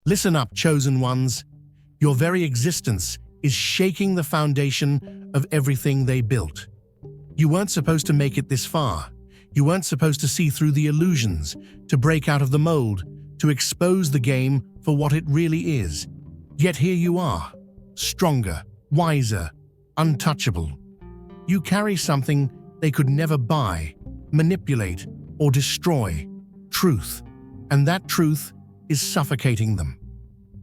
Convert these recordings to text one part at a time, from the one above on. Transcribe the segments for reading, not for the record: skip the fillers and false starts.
Listen up, chosen ones. Your very existence is shaking the foundation of everything they built. You weren't supposed to make it this far. You weren't supposed to see through the illusions, to break out of the mold, to expose the game for what it really is. Yet here you are, stronger, wiser, untouchable. You carry something they could never buy, manipulate, or destroy: truth. And that truth is suffocating them.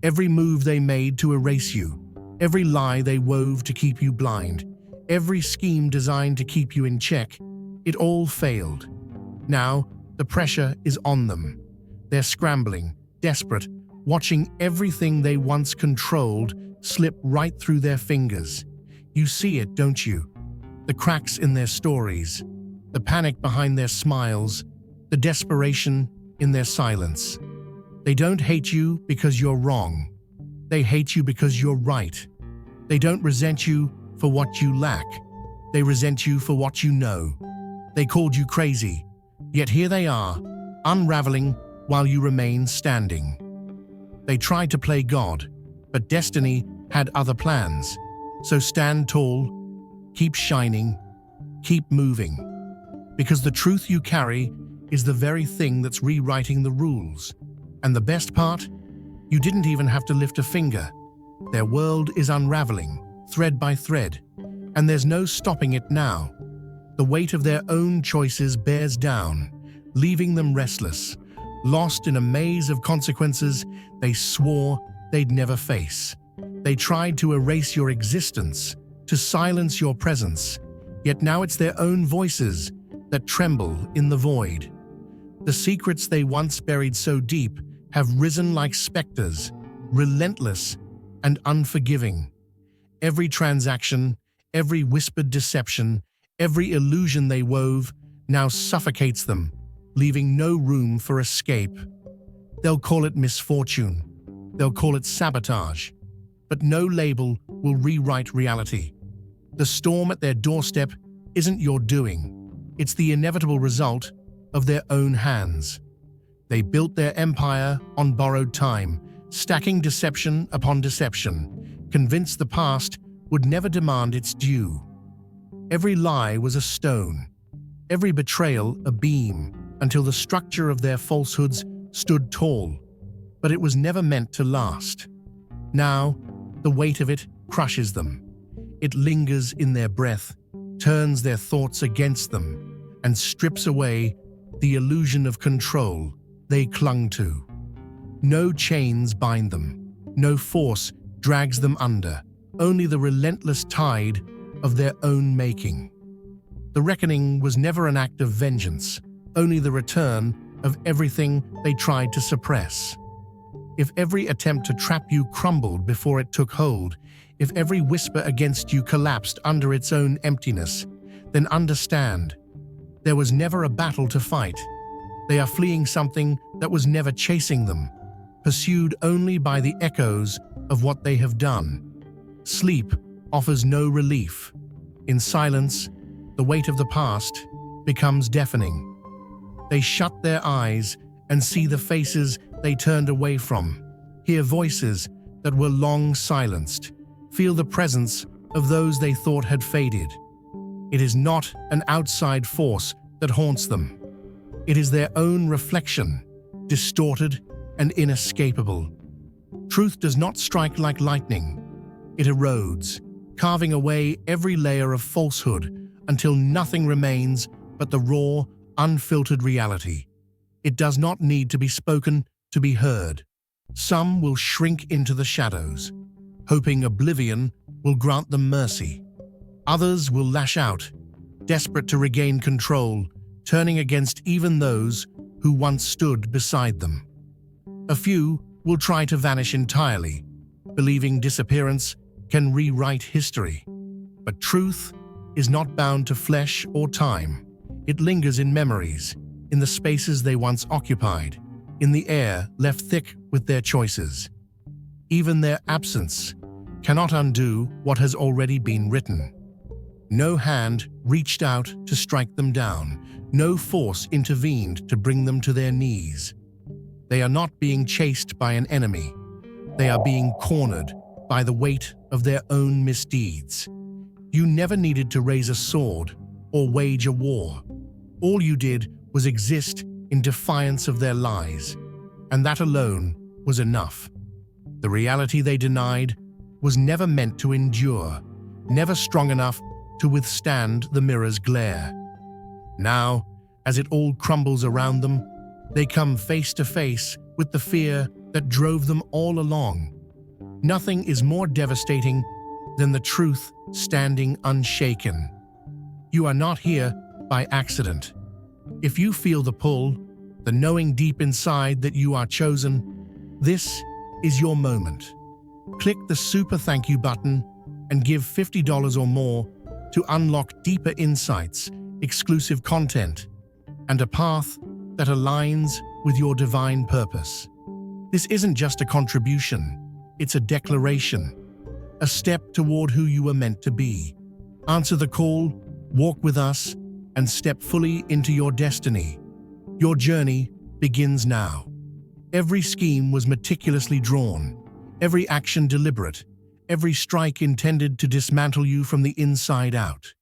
Every move they made to erase you, every lie they wove to keep you blind, every scheme designed to keep you in check, it all failed. Now, the pressure is on them. They're scrambling, desperate, watching everything they once controlled slip right through their fingers. You see it, don't you? The cracks in their stories, the panic behind their smiles, the desperation in their silence. They don't hate you because you're wrong. They hate you because you're right. They don't resent you for what you lack. They resent you for what you know. They called you crazy, yet here they are, unraveling while you remain standing. They tried to play God, but destiny had other plans. So stand tall, keep shining, keep moving. Because the truth you carry is the very thing that's rewriting the rules. And the best part? You didn't even have to lift a finger. Their world is unraveling, thread by thread, and there's no stopping it now. The weight of their own choices bears down, leaving them restless, lost in a maze of consequences they swore they'd never face. They tried to erase your existence, to silence your presence, yet now it's their own voices that tremble in the void. The secrets they once buried so deep have risen like specters, relentless and unforgiving. Every transaction, every whispered deception, every illusion they wove now suffocates them, leaving no room for escape. They'll call it misfortune. They'll call it sabotage. But no label will rewrite reality. The storm at their doorstep isn't your doing. It's the inevitable result of their own hands. They built their empire on borrowed time, stacking deception upon deception, convinced the past would never demand its due. Every lie was a stone, every betrayal a beam, until the structure of their falsehoods stood tall, but it was never meant to last. Now, the weight of it crushes them. It lingers in their breath, turns their thoughts against them, and strips away the illusion of control they clung to. No chains bind them, no force drags them under, only the relentless tide of their own making. The reckoning was never an act of vengeance, only the return of everything they tried to suppress. If every attempt to trap you crumbled before it took hold, if every whisper against you collapsed under its own emptiness, then understand, there was never a battle to fight. They are fleeing something that was never chasing them, pursued only by the echoes of what they have done. Sleep offers no relief. In silence, the weight of the past becomes deafening. They shut their eyes and see the faces they turned away from, hear voices that were long silenced, feel the presence of those they thought had faded. It is not an outside force that haunts them. It is their own reflection, distorted and inescapable. Truth does not strike like lightning. It erodes, carving away every layer of falsehood until nothing remains but the raw, unfiltered reality. It does not need to be spoken to be heard. Some will shrink into the shadows, hoping oblivion will grant them mercy. Others will lash out, desperate to regain control, turning against even those who once stood beside them. A few will try to vanish entirely, believing disappearance can rewrite history. But truth is not bound to flesh or time. It lingers in memories, in the spaces they once occupied, in the air left thick with their choices. Even their absence cannot undo what has already been written. No hand reached out to strike them down. No force intervened to bring them to their knees. They are not being chased by an enemy. They are being cornered by the weight of their own misdeeds. You never needed to raise a sword or wage a war. All you did was exist in defiance of their lies, and that alone was enough. The reality they denied was never meant to endure, never strong enough to withstand the mirror's glare. Now, as it all crumbles around them, they come face to face with the fear that drove them all along. Nothing is more devastating than the truth standing unshaken. You are not here by accident. If you feel the pull, the knowing deep inside that you are chosen, this is your moment. Click the super thank you button and give $50 or more to unlock deeper insights, exclusive content, and a path that aligns with your divine purpose. This isn't just a contribution, it's a declaration, a step toward who you were meant to be. Answer the call, walk with us, and step fully into your destiny. Your journey begins now. Every scheme was meticulously drawn, every action deliberate, every strike intended to dismantle you from the inside out.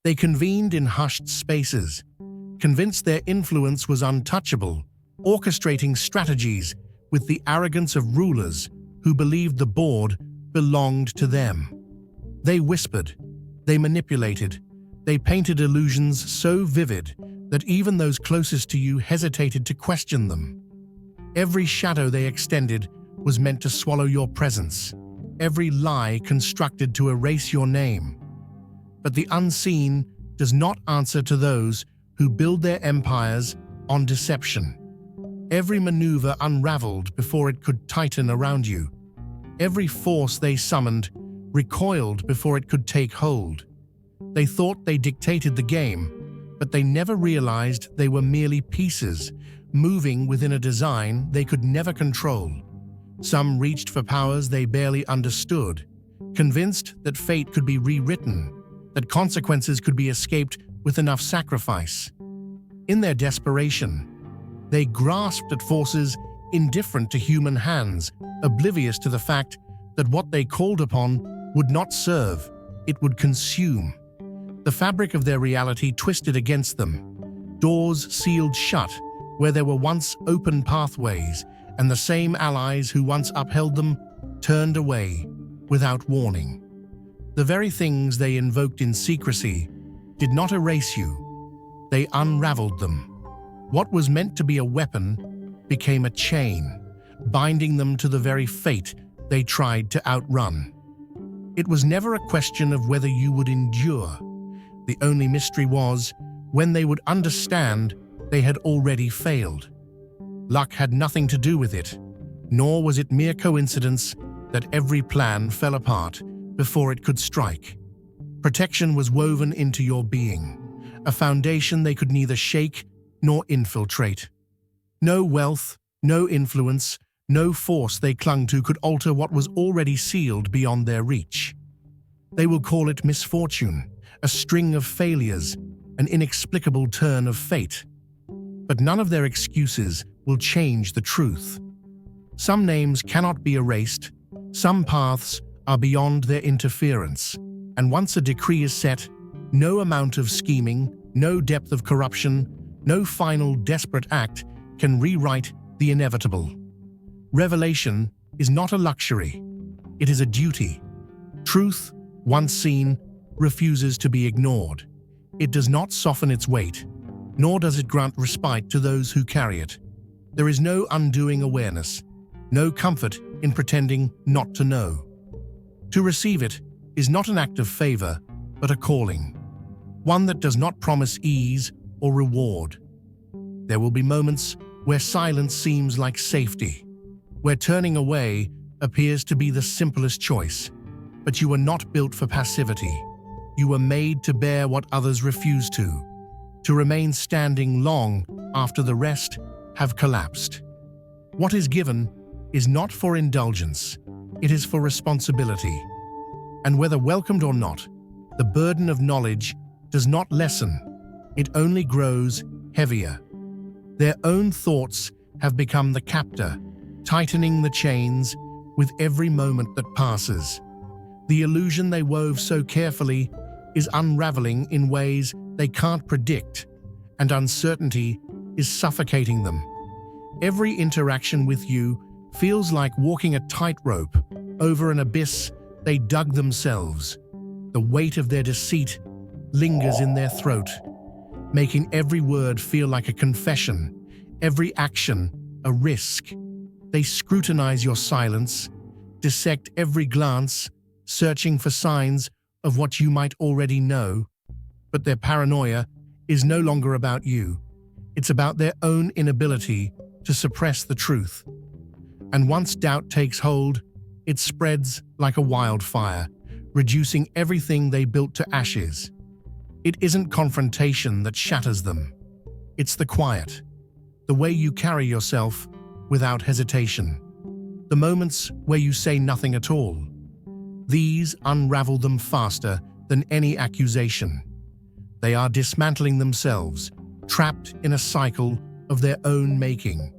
They convened in hushed spaces, convinced their influence was untouchable, orchestrating strategies with the arrogance of rulers who believed the board belonged to them. They whispered, they manipulated, they painted illusions so vivid that even those closest to you hesitated to question them. Every shadow they extended was meant to swallow your presence, every lie constructed to erase your name. But the unseen does not answer to those who build their empires on deception. Every maneuver unraveled before it could tighten around you. Every force they summoned recoiled before it could take hold. They thought they dictated the game, but they never realized they were merely pieces, moving within a design they could never control. Some reached for powers they barely understood, convinced that fate could be rewritten, that consequences could be escaped with enough sacrifice. In their desperation, they grasped at forces indifferent to human hands, oblivious to the fact that what they called upon would not serve, it would consume. The fabric of their reality twisted against them. Doors sealed shut where there were once open pathways, and the same allies who once upheld them turned away without warning. The very things they invoked in secrecy did not erase you, they unraveled them. What was meant to be a weapon became a chain, binding them to the very fate they tried to outrun. It was never a question of whether you would endure. The only mystery was, when they would understand, they had already failed. Luck had nothing to do with it, nor was it mere coincidence that every plan fell apart before it could strike. Protection was woven into your being, a foundation they could neither shake nor infiltrate. No wealth, no influence, no force they clung to could alter what was already sealed beyond their reach. They will call it misfortune, a string of failures, an inexplicable turn of fate. But none of their excuses will change the truth. Some names cannot be erased, some paths are beyond their interference, and once a decree is set, no amount of scheming, no depth of corruption, no final desperate act can rewrite the inevitable. Revelation is not a luxury, it is a duty. Truth, once seen, refuses to be ignored. It does not soften its weight, nor does it grant respite to those who carry it. There is no undoing awareness, no comfort in pretending not to know. To receive it is not an act of favor, but a calling, one that does not promise ease or reward. There will be moments where silence seems like safety, where turning away appears to be the simplest choice, but you were not built for passivity. You were made to bear what others refuse to remain standing long after the rest have collapsed. What is given is not for indulgence, it is for responsibility. And whether welcomed or not, the burden of knowledge does not lessen, it only grows heavier. Their own thoughts have become the captor, tightening the chains, with every moment that passes. The illusion they wove so carefully is unraveling in ways they can't predict, and uncertainty is suffocating them. Every interaction with you feels like walking a tightrope over an abyss they dug themselves. The weight of their deceit lingers in their throat, making every word feel like a confession, every action a risk. They scrutinize your silence, dissect every glance, searching for signs of what you might already know. But their paranoia is no longer about you. It's about their own inability to suppress the truth. And once doubt takes hold, it spreads like a wildfire, reducing everything they built to ashes. It isn't confrontation that shatters them. It's the quiet, the way you carry yourself without hesitation, the moments where you say nothing at all. These unravel them faster than any accusation. They are dismantling themselves, trapped in a cycle of their own making.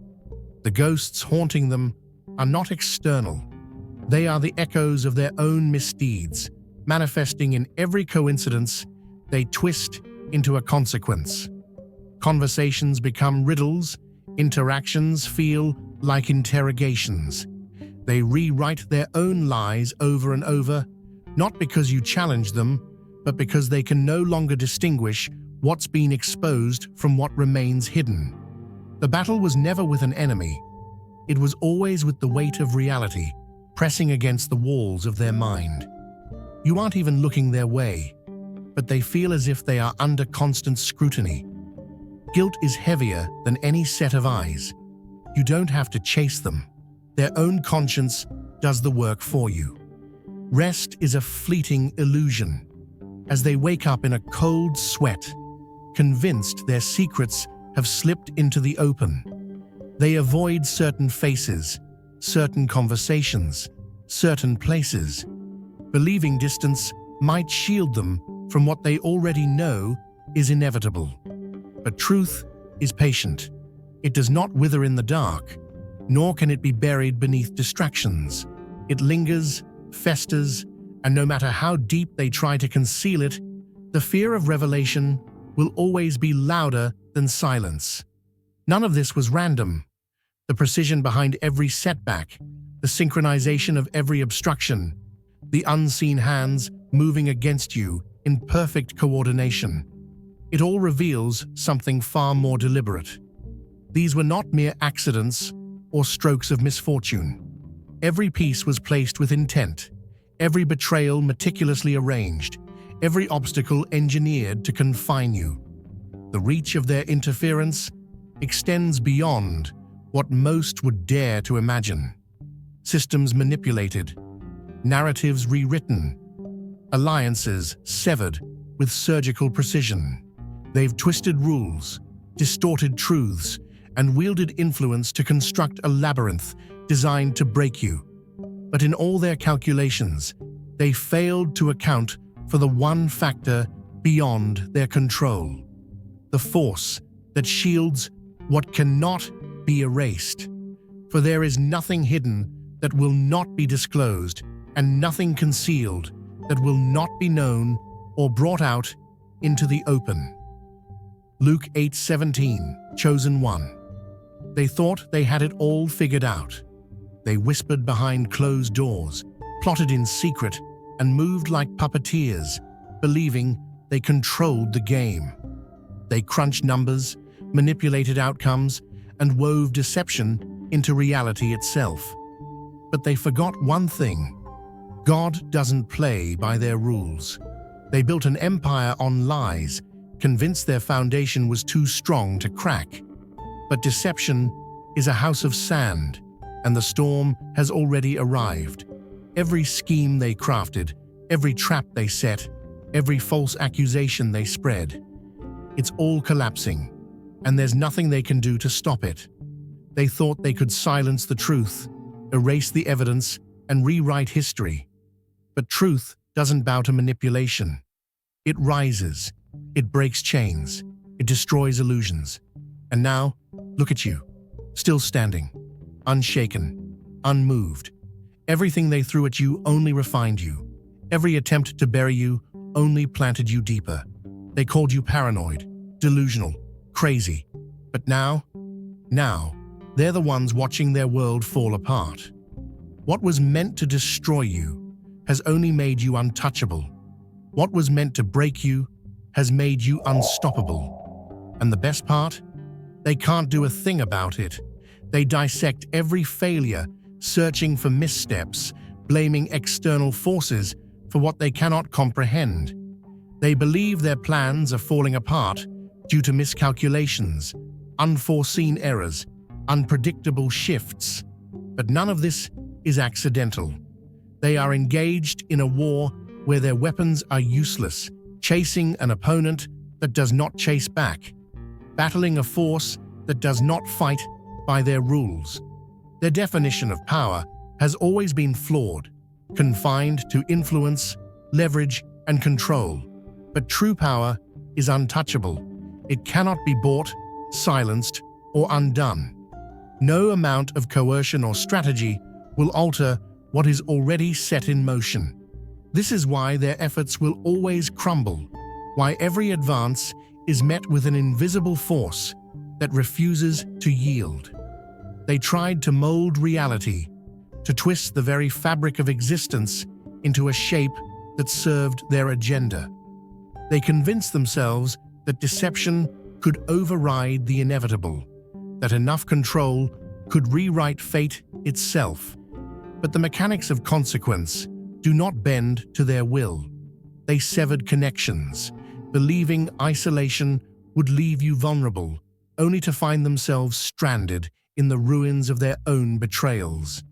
The ghosts haunting them are not external. They are the echoes of their own misdeeds, manifesting in every coincidence they twist into a consequence. Conversations become riddles, interactions feel like interrogations. They rewrite their own lies over and over, not because you challenge them, but because they can no longer distinguish what's been exposed from what remains hidden. The battle was never with an enemy. It was always with the weight of reality, pressing against the walls of their mind. You aren't even looking their way, but they feel as if they are under constant scrutiny. Guilt is heavier than any set of eyes. You don't have to chase them. Their own conscience does the work for you. Rest is a fleeting illusion. As they wake up in a cold sweat, convinced their secrets have slipped into the open, they avoid certain faces, certain conversations, certain places, believing distance might shield them from what they already know is inevitable. But truth is patient. It does not wither in the dark, nor can it be buried beneath distractions. It lingers, festers, and no matter how deep they try to conceal it, the fear of revelation will always be louder than silence. None of this was random. The precision behind every setback, the synchronization of every obstruction, the unseen hands moving against you in perfect coordination. It all reveals something far more deliberate. These were not mere accidents or strokes of misfortune. Every piece was placed with intent, every betrayal meticulously arranged, every obstacle engineered to confine you. The reach of their interference extends beyond what most would dare to imagine. Systems manipulated, narratives rewritten, alliances severed with surgical precision. They've twisted rules, distorted truths, and wielded influence to construct a labyrinth designed to break you. But in all their calculations, they failed to account for the one factor beyond their control: the force that shields what cannot be erased. For there is nothing hidden that will not be disclosed, and nothing concealed that will not be known or brought out into the open. Luke 8:17, chosen one. They thought they had it all figured out. They whispered behind closed doors, plotted in secret, and moved like puppeteers, believing they controlled the game. They crunched numbers, manipulated outcomes, and wove deception into reality itself. But they forgot one thing: God doesn't play by their rules. They built an empire on lies, convinced their foundation was too strong to crack. But deception is a house of sand, and the storm has already arrived. Every scheme they crafted, every trap they set, every false accusation they spread, it's all collapsing, and there's nothing they can do to stop it. They thought they could silence the truth, erase the evidence, and rewrite history. But truth doesn't bow to manipulation. It rises, it breaks chains, it destroys illusions. And now, look at you, still standing, unshaken, unmoved. Everything they threw at you only refined you. Every attempt to bury you only planted you deeper. They called you paranoid, delusional, crazy. But now, they're the ones watching their world fall apart. What was meant to destroy you has only made you untouchable. What was meant to break you has made you unstoppable. And the best part? They can't do a thing about it. They dissect every failure, searching for missteps, blaming external forces for what they cannot comprehend. They believe their plans are falling apart due to miscalculations, unforeseen errors, unpredictable shifts. But none of this is accidental. They are engaged in a war where their weapons are useless, chasing an opponent that does not chase back, battling a force that does not fight by their rules. Their definition of power has always been flawed, confined to influence, leverage, and control. But true power is untouchable. It cannot be bought, silenced, or undone. No amount of coercion or strategy will alter what is already set in motion. This is why their efforts will always crumble, why every advance is met with an invisible force that refuses to yield. They tried to mold reality, to twist the very fabric of existence into a shape that served their agenda. They convinced themselves that deception could override the inevitable, that enough control could rewrite fate itself. But the mechanics of consequence do not bend to their will. They severed connections, believing isolation would leave you vulnerable, only to find themselves stranded in the ruins of their own betrayals.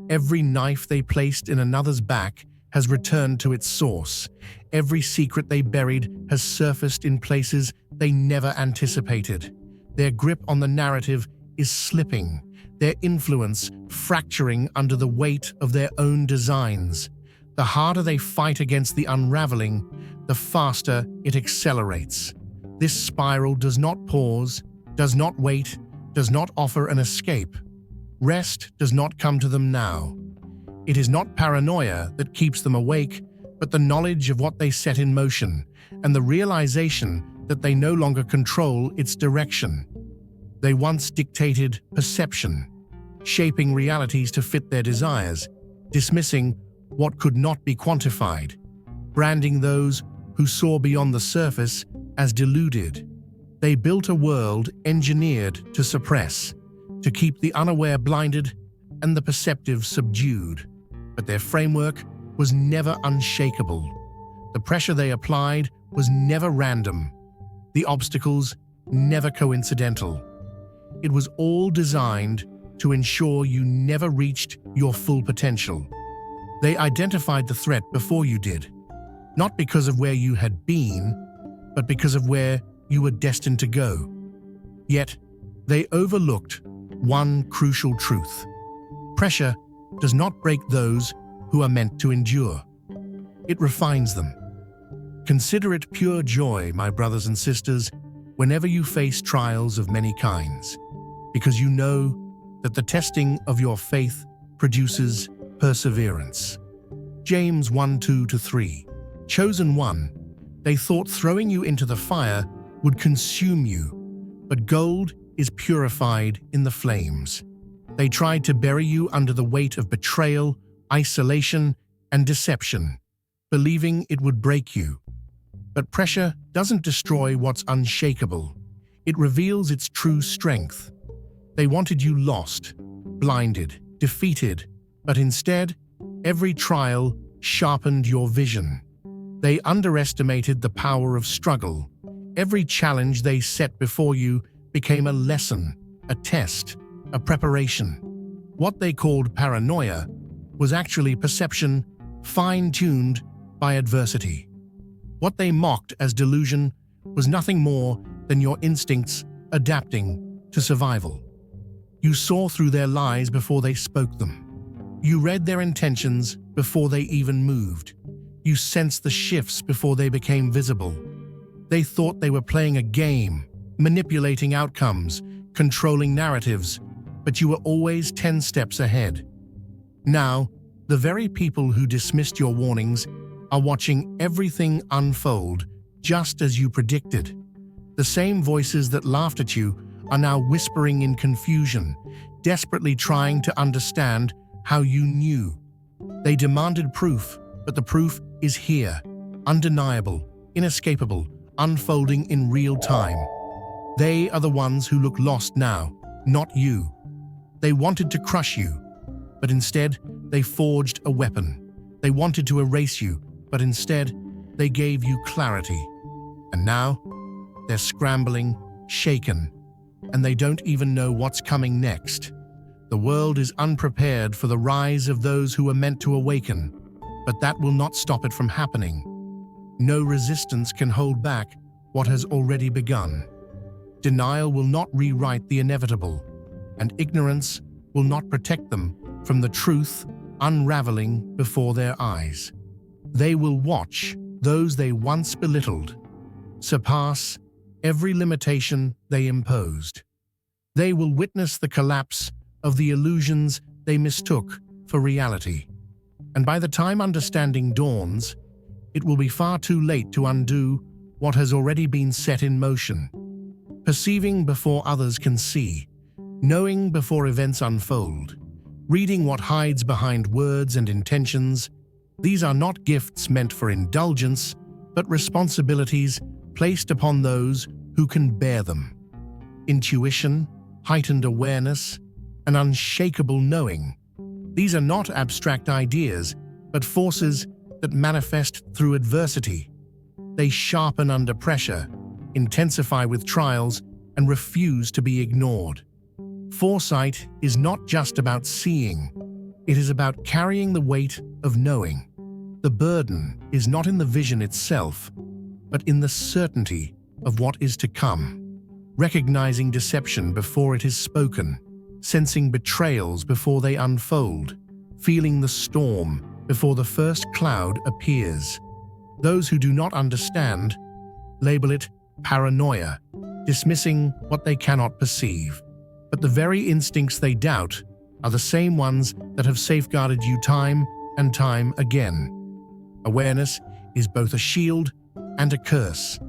Every knife they placed in another's back has returned to its source. Every secret they buried has surfaced in places they never anticipated. Their grip on the narrative is slipping, their influence fracturing under the weight of their own designs. The harder they fight against the unraveling, the faster it accelerates. This spiral does not pause, does not wait, does not offer an escape. Rest does not come to them now. It is not paranoia that keeps them awake, but the knowledge of what they set in motion and the realization that they no longer control its direction. They once dictated perception, shaping realities to fit their desires, dismissing what could not be quantified, branding those who saw beyond the surface as deluded. They built a world engineered to suppress, to keep the unaware blinded and the perceptive subdued. But their framework was never unshakable. The pressure they applied was never random. The obstacles never coincidental. It was all designed to ensure you never reached your full potential. They identified the threat before you did, not because of where you had been, but because of where you were destined to go. Yet, they overlooked one crucial truth. Pressure does not break those who are meant to endure. It refines them. Consider it pure joy, my brothers and sisters, whenever you face trials of many kinds, because you know that the testing of your faith produces perseverance. James 1:2-3. Chosen one, they thought throwing you into the fire would consume you, but gold is purified in the flames. They tried to bury you under the weight of betrayal, isolation, and deception, believing it would break you. But pressure doesn't destroy what's unshakable. It reveals its true strength. They wanted you lost, blinded, defeated, but instead, every trial sharpened your vision. They underestimated the power of struggle. Every challenge they set before you became a lesson, a test, a preparation. What they called paranoia was actually perception fine-tuned by adversity. What they mocked as delusion was nothing more than your instincts adapting to survival. You saw through their lies before they spoke them. You read their intentions before they even moved. You sensed the shifts before they became visible. They thought they were playing a game, manipulating outcomes, controlling narratives, but you were always 10 steps ahead. Now, The very people who dismissed your warnings are watching everything unfold just as you predicted. The same voices that laughed at you are now whispering in confusion, desperately trying to understand how you knew. They demanded proof, but the proof is here, undeniable, inescapable, unfolding in real time. They are the ones who look lost now, not you. They wanted to crush you, but instead they forged a weapon. They wanted to erase you, but instead they gave you clarity. And now they're scrambling, shaken, and they don't even know what's coming next. The world is unprepared for the rise of those who are meant to awaken, but that will not stop it from happening. No resistance can hold back what has already begun. Denial will not rewrite the inevitable, and ignorance will not protect them from the truth unraveling before their eyes. They will watch those they once belittled surpass every limitation they imposed. They will witness the collapse of the illusions they mistook for reality. And by the time understanding dawns, it will be far too late to undo what has already been set in motion. Perceiving before others can see, knowing before events unfold, reading what hides behind words and intentions, these are not gifts meant for indulgence, but responsibilities placed upon those who can bear them. Intuition, heightened awareness, an unshakable knowing. These are not abstract ideas, but forces that manifest through adversity. They sharpen under pressure, intensify with trials, and refuse to be ignored. Foresight is not just about seeing, it is about carrying the weight of knowing. The burden is not in the vision itself, but in the certainty of what is to come. Recognizing deception before it is spoken, sensing betrayals before they unfold, feeling the storm before the first cloud appears. Those who do not understand label it paranoia, dismissing what they cannot perceive. But the very instincts they doubt are the same ones that have safeguarded you time and time again. Awareness is both a shield and a curse.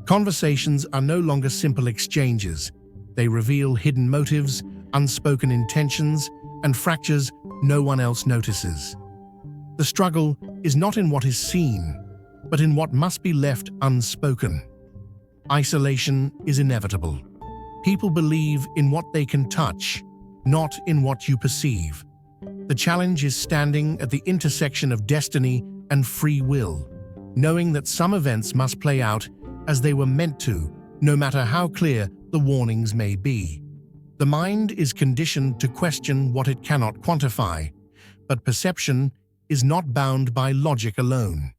Conversations are no longer simple exchanges. They reveal hidden motives, unspoken intentions, and fractures no one else notices. The struggle is not in what is seen, but in what must be left unspoken. Isolation is inevitable. People believe in what they can touch, not in what you perceive. The challenge is standing at the intersection of destiny and free will, knowing that some events must play out as they were meant to, no matter how clear the warnings may be. The mind is conditioned to question what it cannot quantify, but perception is not bound by logic alone.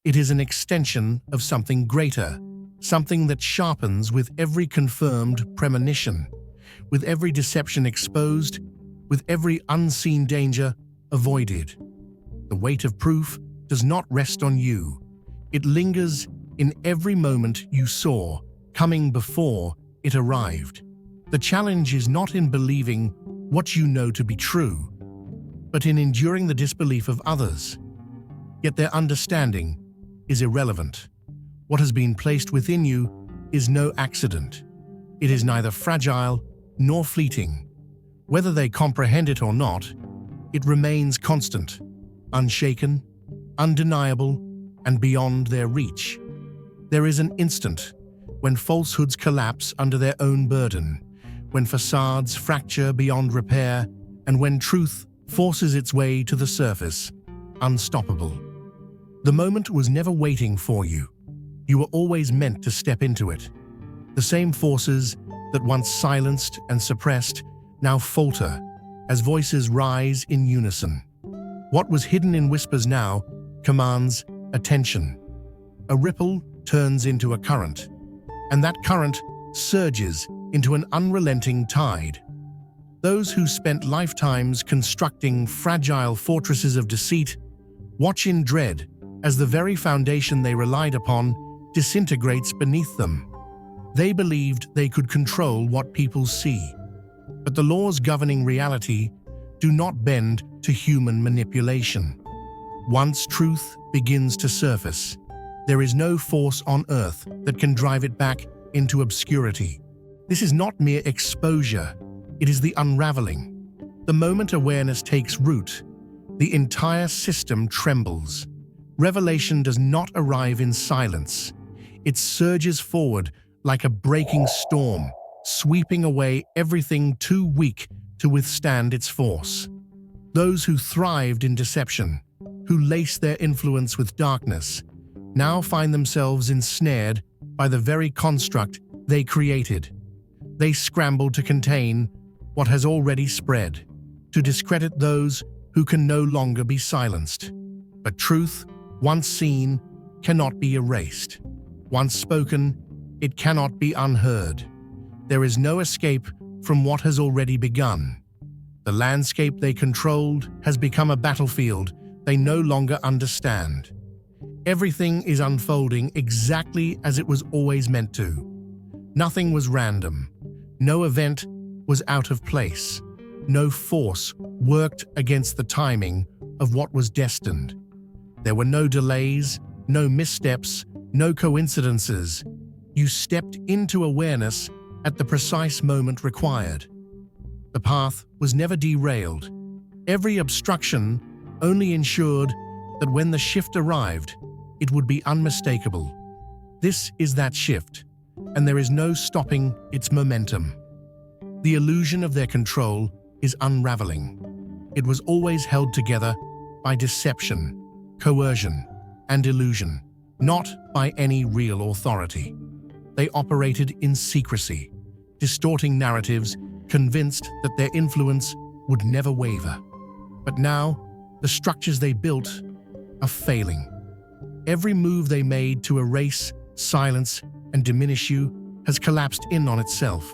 It is an extension of something greater, something that sharpens with every confirmed premonition, with every deception exposed, with every unseen danger avoided. The weight of proof does not rest on you. It lingers in every moment you saw, coming before it arrived. The challenge is not in believing what you know to be true, but in enduring the disbelief of others. Yet their understanding is irrelevant. What has been placed within you is no accident. It is neither fragile nor fleeting. Whether they comprehend it or not, it remains constant, unshaken, undeniable, and beyond their reach. There is an instant when falsehoods collapse under their own burden, when facades fracture beyond repair, and when truth forces its way to the surface, unstoppable. The moment was never waiting for you. You were always meant to step into it. The same forces that once silenced and suppressed now falter as voices rise in unison. What was hidden in whispers now commands attention. A ripple turns into a current, and that current surges into an unrelenting tide. Those who spent lifetimes constructing fragile fortresses of deceit watch in dread as the very foundation they relied upon disintegrates beneath them. They believed they could control what people see, but the laws governing reality do not bend to human manipulation. Once truth begins to surface, there is no force on earth that can drive it back into obscurity. This is not mere exposure, it is the unraveling. The moment awareness takes root, the entire system trembles. Revelation does not arrive in silence. It surges forward like a breaking storm, sweeping away everything too weak to withstand its force. Those who thrived in deception, who laced their influence with darkness, now find themselves ensnared by the very construct they created. They scramble to contain what has already spread, to discredit those who can no longer be silenced. But truth, once seen, cannot be erased. Once spoken, it cannot be unheard. There is no escape from what has already begun. The landscape they controlled has become a battlefield they no longer understand. Everything is unfolding exactly as it was always meant to. Nothing was random. No event was out of place. No force worked against the timing of what was destined. There were no delays, no missteps, no coincidences. You stepped into awareness at the precise moment required. The path was never derailed. Every obstruction only ensured that when the shift arrived, it would be unmistakable. This is that shift, and there is no stopping its momentum. The illusion of their control is unraveling. It was always held together by deception, coercion, and illusion, not by any real authority. They operated in secrecy, distorting narratives, convinced that their influence would never waver. But now, the structures they built are failing. Every move they made to erase, silence, and diminish you has collapsed in on itself.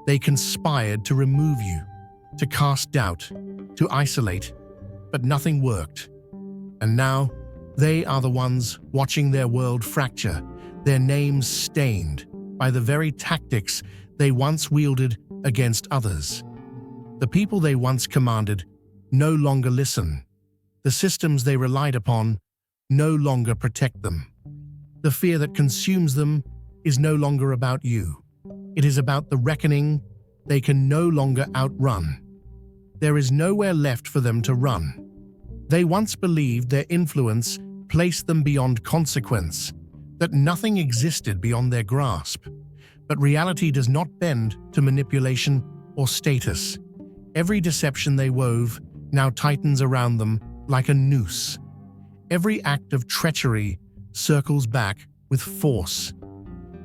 They conspired to remove you, to cast doubt, to isolate, but nothing worked. And now, they are the ones watching their world fracture, their names stained by the very tactics they once wielded against others. The people they once commanded no longer listen. The systems they relied upon no longer protect them. The fear that consumes them is no longer about you. It is about the reckoning they can no longer outrun. There is nowhere left for them to run. They once believed their influence placed them beyond consequence, that nothing existed beyond their grasp. But reality does not bend to manipulation or status. Every deception they wove now tightens around them like a noose. Every act of treachery circles back with force.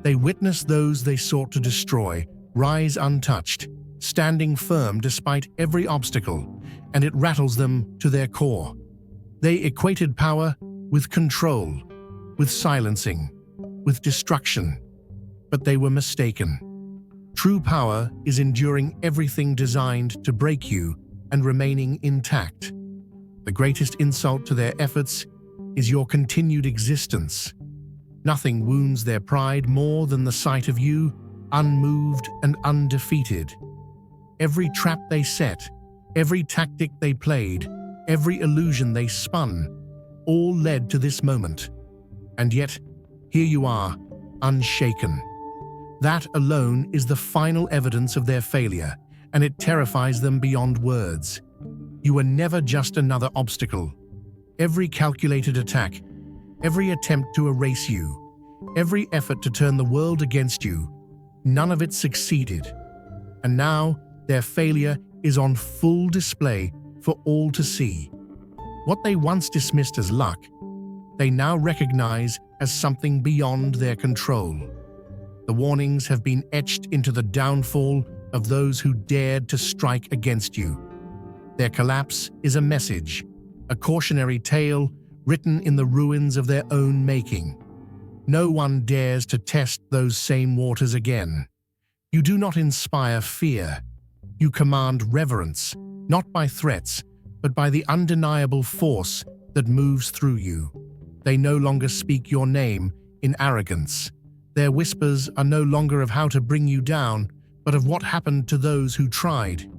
They witness those they sought to destroy rise untouched, standing firm despite every obstacle, and it rattles them to their core. They equated power with control, with silencing, with destruction. But they were mistaken. True power is enduring everything designed to break you and remaining intact. The greatest insult to their efforts is your continued existence. Nothing wounds their pride more than the sight of you, unmoved and undefeated. Every trap they set, every tactic they played, every illusion they spun, all led to this moment. And yet, here you are, unshaken. That alone is the final evidence of their failure, and it terrifies them beyond words. You were never just another obstacle. Every calculated attack, every attempt to erase you, every effort to turn the world against you, none of it succeeded. And now, their failure is on full display for all to see. What they once dismissed as luck, they now recognize as something beyond their control. The warnings have been etched into the downfall of those who dared to strike against you. Their collapse is a message, a cautionary tale written in the ruins of their own making. No one dares to test those same waters again. You do not inspire fear. You command reverence, not by threats, but by the undeniable force that moves through you. They no longer speak your name in arrogance. Their whispers are no longer of how to bring you down, but of what happened to those who tried.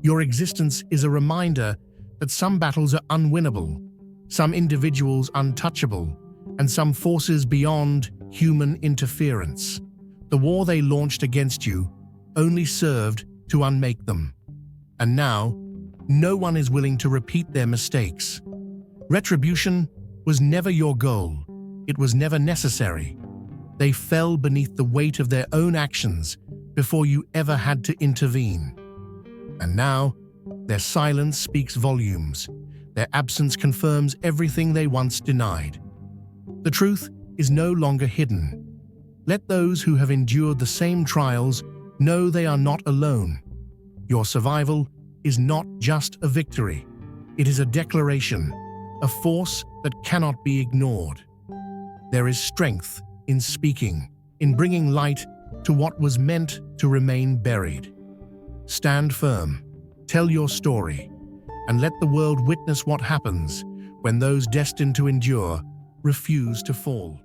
Your existence is a reminder that some battles are unwinnable, some individuals untouchable, and some forces beyond human interference. The war they launched against you only served to unmake them. And now, no one is willing to repeat their mistakes. Retribution was never your goal. It was never necessary. They fell beneath the weight of their own actions before you ever had to intervene. And now, their silence speaks volumes. Their absence confirms everything they once denied. The truth is no longer hidden. Let those who have endured the same trials know they are not alone. Your survival is not just a victory. It is a declaration, a force that cannot be ignored. There is strength in speaking, in bringing light to what was meant to remain buried. Stand firm, tell your story, and let the world witness what happens when those destined to endure refuse to fall.